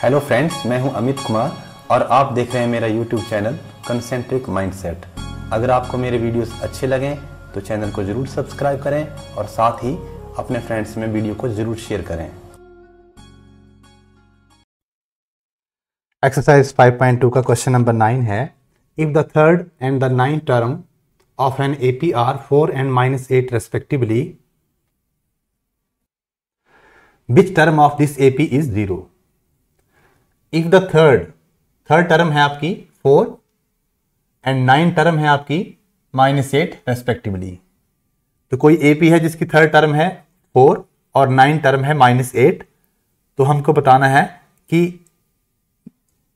Hello friends, मैं हूं अमित कुमार और आप देख रहे हैं मेरा यूट्यूब चैनल कंसेंट्रिक माइंडसेट। अगर आपको मेरे वीडियोस अच्छे लगें तो चैनल को जरूर सब्सक्राइब करें और साथ ही अपने फ्रेंड्स में वीडियो को जरूर शेयर करें। एक्सरसाइज 5.2 का क्वेश्चन नंबर 9 है, if the third and the ninth term of an AP are 4 and -8 respectively, which term of this AP is 0। If the third term है आपकी 4 एंड 9 टर्म है आपकी -8 रेस्पेक्टिवली। तो कोई एपी है जिसकी थर्ड टर्म है 4 और 9 टर्म है -8, तो हमको बताना है कि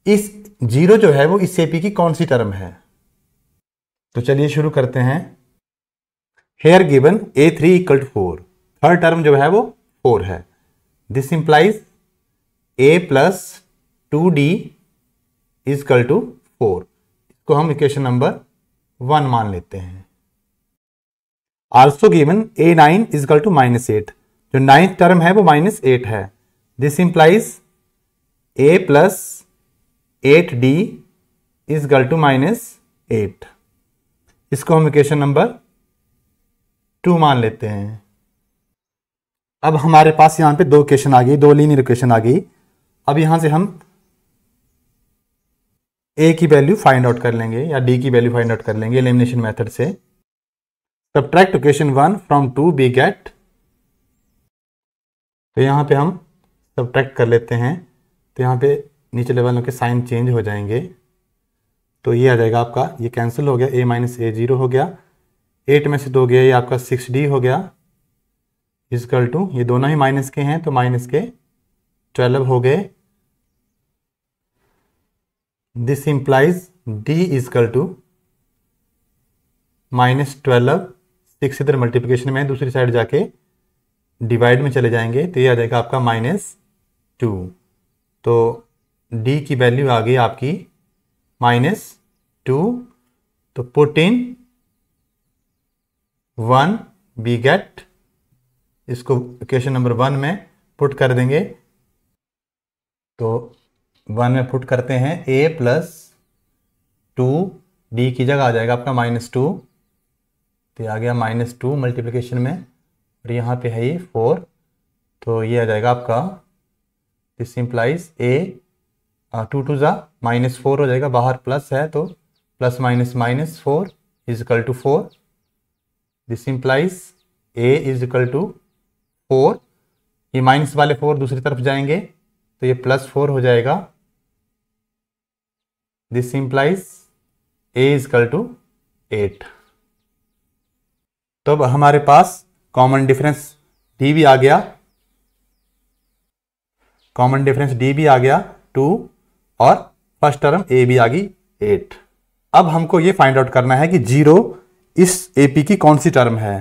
इस 0 जो है वो इस एपी की कौन सी टर्म है। तो चलिए शुरू करते हैं। Hair given A3 = 4, third term जो है वो 4 है। This implies A + 2D = 4। इसको हम इक्वेशन नंबर 1 मान लेते हैं। आल्सो गिवन A9 = -8, जो 9th टर्म है वो -8 है। This implies A + 8D = -8। इसको हम इक्वेशन नंबर 2 मान लेते हैं। अब हमारे पास यहां पे दो इक्वेशन आ गई, दो लीनियर इक्वेशन आ गई। अब यहां से हम A की वैल्यू फाइंड आउट कर लेंगे या D की वैल्यू फाइंड आउट कर लेंगे एलिमिनेशन मेथड से। Subtract equation 1 from 2 we get, तो यहां पे हम सब्ट्रैक्ट कर लेते हैं। तो यहां पे नीचे वालों के साइन चेंज हो जाएंगे, तो ये आ जाएगा आपका, ये कैंसिल हो गया, A - A 0 हो गया। 8 में से 2 गया, ये आपका 6D हो गया, इक्वल टू, ये दोनों ही माइनस के हैं तो माइनस के 12 हो गए। This implies D = -12। 6 इधर मल्टीप्लिकेशन में, दूसरी साइड जाके डिवाइड में चले जाएंगे, तो ये आ जाएगा आपका -2। तो D की वैल्यू आ गई आपकी -2। तो पुट इन 1 we get, इसको इक्वेशन नंबर 1 में पुट कर देंगे। तो 1 में पुट करते हैं, A + 2D की जगह आ जाएगा आपका -2। तो ये आ गया -2 मल्टीप्लिकेशन में, और यहाँ पे है ये 4, तो ये आ जाएगा आपका, दिस इंप्लाइज A 2 2 -4 हो जाएगा, बाहर प्लस है तो प्लस -4 = 4। This implies A = 4। ये माइनस वाले 4 दूसरी तरफ जाएंगे तो ये +4 हो जाएगा। This implies A = 8। तो अब हमारे पास कॉमन डिफरेंस D भी आ गया, 2 और फर्स्ट टर्म A भी आ गई 8। अब हमको ये फाइंड आउट करना है कि 0 इस AP की कौन सी टर्म है।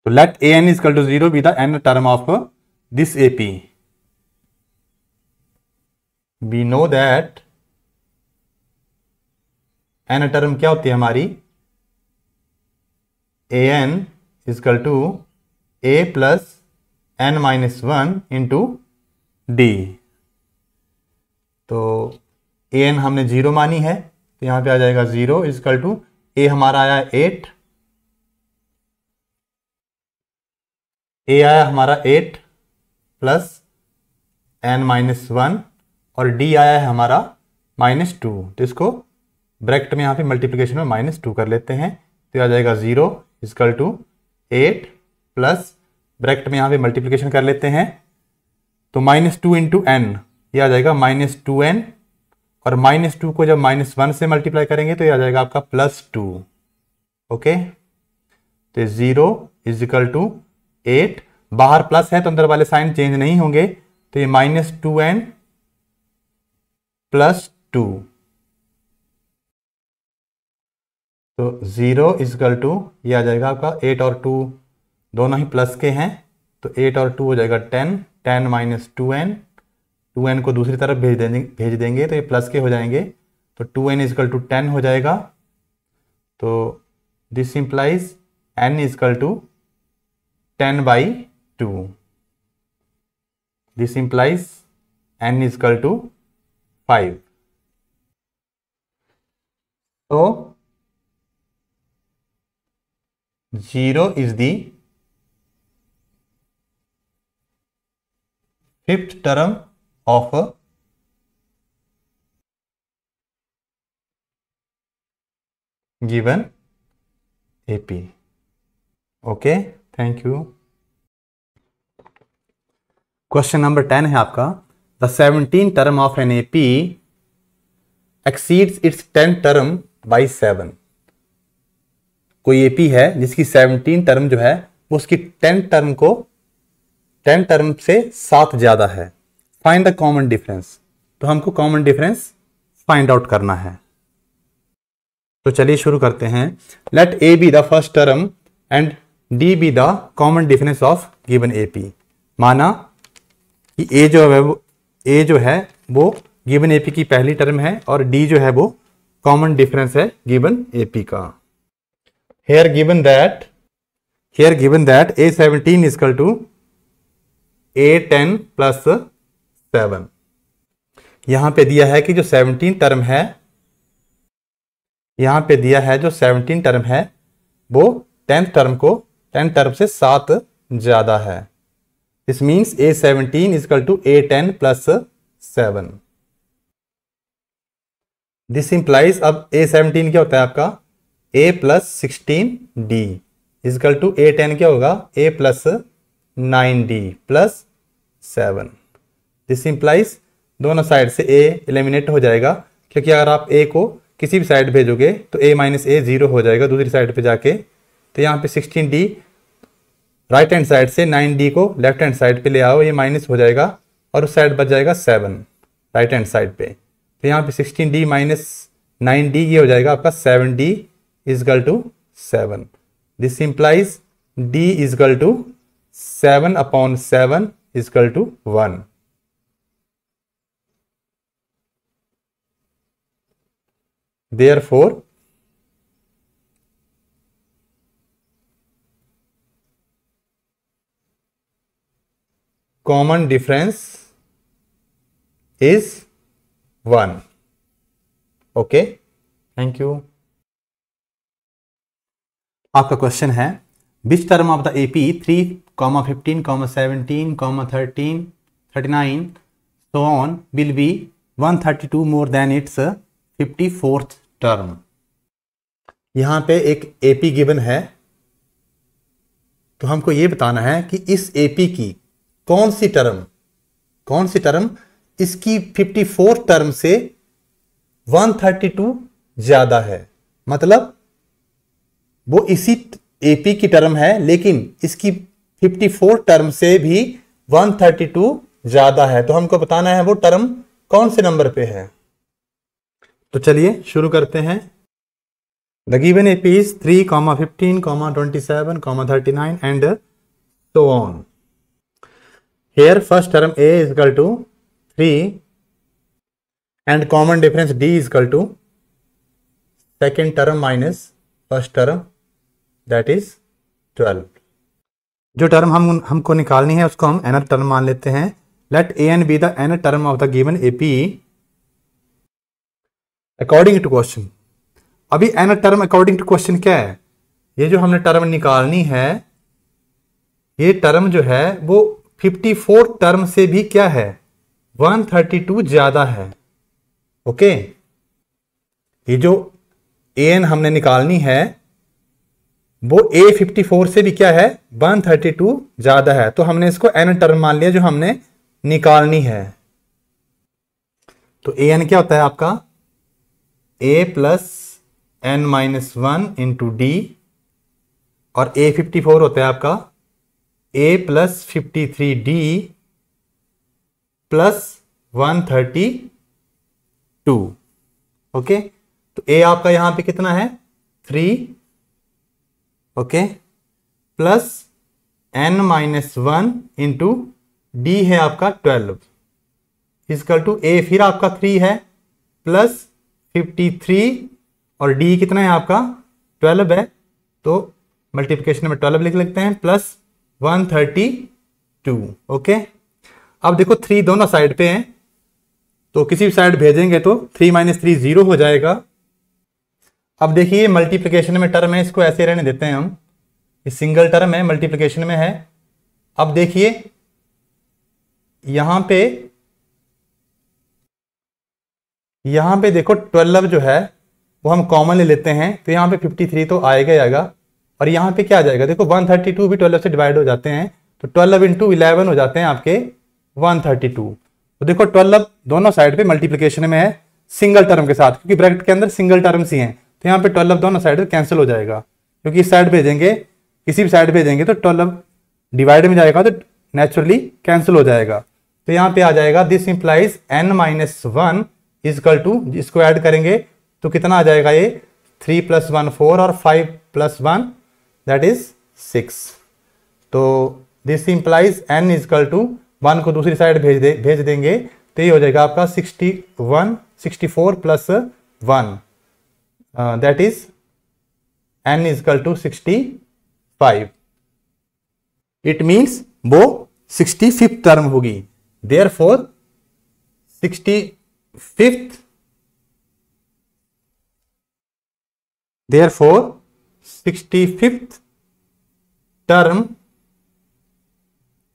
तो let AN = 0 be the n term of this AP. We know that n term क्या होती है हमारी, AN = A + n - 1 into D। तो AN हमने 0 मानी है, तो यहां पे आ जाएगा 0 = A हमारा आया 8, A आया हमारा 8 + n - 1 और D आया है हमारा -2। तो इसको ब्रैकेट में यहाँ पे मल्टीप्लिकेशन में -2 कर लेते हैं, तो आ जाएगा 0 = 8 प्लस ब्रैकेट में यहाँ पे मल्टीप्लिकेशन कर लेते हैं, तो -2 × n, ये आ जाएगा -2n, और -2 को जब -1 से मल्टीप्लाई करेंगे तो ये आ जाएगा आपका +2। ओके, तो 0 = 8, बाहर प्लस है तो अंदर वाले साइन चेंज नहीं होंगे, तो ये -2n + 2। तो 0 = ये आ जाएगा आपका 8 और 2 दोनों ही प्लस के हैं, तो 8 और 2 हो जाएगा 10 - 2n को दूसरी तरफ भेज देंगे तो ये प्लस के हो जाएंगे, तो 2n = 10 हो जाएगा। तो this implies n = 10/2। This implies n is equal to 5. So 0 is the fifth term of a given AP. Okay, thank you. Question number 10 है आपका, the 17 term of an AP exceeds its 10 term by 7. कोई AP है जिसकी 17 term जो है वो उसकी 10 term से 7 ज्यादा है. Find the common difference. तो हमको कॉमन डिफरेंस फाइंड आउट करना है. तो चलिए शुरू करते हैं. Let A be the first term and D be the common difference of given AP. माना कि A जो है वो गिवन AP की पहली टर्म है और D जो है वो कॉमन डिफरेंस है गिवन AP का. Here given that A17 is equal to A10 plus 7. यहां पे दिया है कि जो 17 टर्म है, यहां पे दिया है जो 17 टर्म है वो 10 टर्म से 7 ज्यादा है. This means A17 is equal to A10 plus 7. This implies, अब A17 क्या होता है आपका A plus 16D is equal to A10 क्या होगा A plus 9D plus 7. This implies दोनों साइड से A एलिमिनेट हो जाएगा, क्योंकि अगर आप A को किसी भी साइड भेजोगे तो A माइनस A 0 हो जाएगा दूसरी साइड पे जाके. तो यहाँ पे 16D राइट हैंड साइड से 9D को लेफ्ट हैंड साइड पे ले आओ, ये माइनस हो जाएगा और उस साइड बच जाएगा 7 राइट हैंड साइड पे. तो यहाँ पे 16D माइनस 9D ये हो जाएगा आपका 7D is equal to 7. This implies D is equal to 7/7 is equal to 1. Therefore, common difference is 1. Okay, thank you. आपका क्वेश्चन है, विच term of the AP 3, 15, 17, 13, 39 so on will be 132 more than its 54th term. यहां पे एक AP given है, तो हमको ये बताना है कि इस AP की कौन सी टर्म इसकी 54th टर्म से 132 ज्यादा है. मतलब वो इसी AP की टर्म है लेकिन इसकी 54th टर्म से भी 132 ज्यादा है. तो हमको बताना है वो टर्म कौन से नंबर पे है. तो चलिए शुरू करते हैं. The given AP is 3, 15, 27, 39 and so on. Here first term A is equal to 3 and common difference D is equal to second term minus first term, that is 12. जो टर्म हमको निकालनी है उसको हम nth टर्म मान लेते हैं. Let an be the nth term of the given AP according to question. अभी nth term according to question क्या है, ये जो हमने टर्म निकालनी है ये टर्म जो है वो 54 टर्म से भी क्या है 132 ज्यादा है. ओके, ये जो an हमने निकालनी है वो A54 से भी क्या है 132 ज्यादा है. तो हमने इसको n टर्म मान लिया जो हमने निकालनी है. तो an क्या होता है आपका A plus n-1 into D और A54 होता है आपका A plus 53D plus 132. Okay, तो A आपका यहां पे कितना है 3. Okay, plus n-1 into D है आपका 12 इक्वल टू A फिर आपका 3 है प्लस 53 और D कितना है आपका 12 है. तो मल्टीप्लिकेशन में 12 लिख लेते हैं प्लस 132. ओके, अब देखो 3 दोनों साइड पे हैं तो किसी भी साइड भेजेंगे तो 3 - 3 0 हो जाएगा। अब देखिए मल्टीप्लिकेशन में टर्म है, इसको ऐसे रहने देते हैं हम, ये सिंगल टर्म है, मल्टीप्लिकेशन में है। अब देखिए यहां पे देखो 12 जो है वो हम कॉमन ले लेते हैं, तो यहाँ पे 53 तो आएगा ही आएगा। और यहाँ पे क्या आ जाएगा, देखो 132 भी 12 से डिवाइड हो जाते हैं, तो 12 × 11 हो जाते हैं आपके 132। तो देखो 12 दोनों साइड पे मल्टीप्लिकेशन में है सिंगल टर्म के साथ, क्योंकि ब्रैकेट के अंदर सिंगल टर्म्स ही हैं, तो यहाँ पे 12 दोनों साइड पे कैंसिल हो जाएगा, क्योंकि इस साइड भेजेंगे, किसी भी साइड भेजेंगे तो 12 डिवाइड में जाएगा तो नेचुरली कैंसिल हो जाएगा। तो यहाँ पे आ जाएगा this implies n - 1 is equal to, इसको ऐड करेंगे तो कितना आ जाएगा, ये 3 + 1 4 और 5 + 1 दैट इज 6। तो this implies n is equal to 1 को दूसरी साइड भेज देंगे तो ये हो जाएगा आपका 64 + 1 that is n is equal to 65। It means वो 65th टर्म होगी, therefore 65th term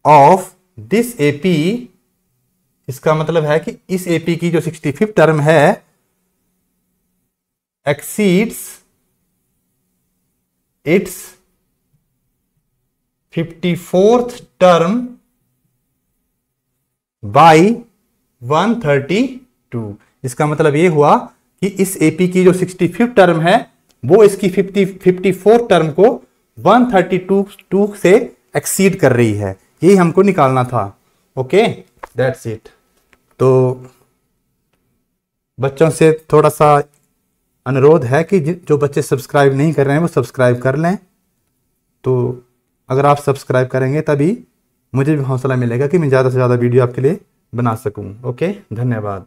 of this AP, इसका मतलब है कि इस एपी की जो 65th टर्म है exceeds its 54th term by 132। इसका मतलब ये हुआ कि इस एपी की जो 65th टर्म है वो इसकी 54th टर्म को 132 से एक्सीड कर रही है, यही हमको निकालना था। Okay, that's it. तो बच्चों से थोड़ा सा अनुरोध है कि जो बच्चे सब्सक्राइब नहीं कर रहे हैं वो सब्सक्राइब कर लें। तो अगर आप सब्सक्राइब करेंगे तभी मुझे भी हौसला मिलेगा कि मैं ज़्यादा से ज़्यादा वीडियो आपके लिए बना सकूं। ओके, धन्यवाद।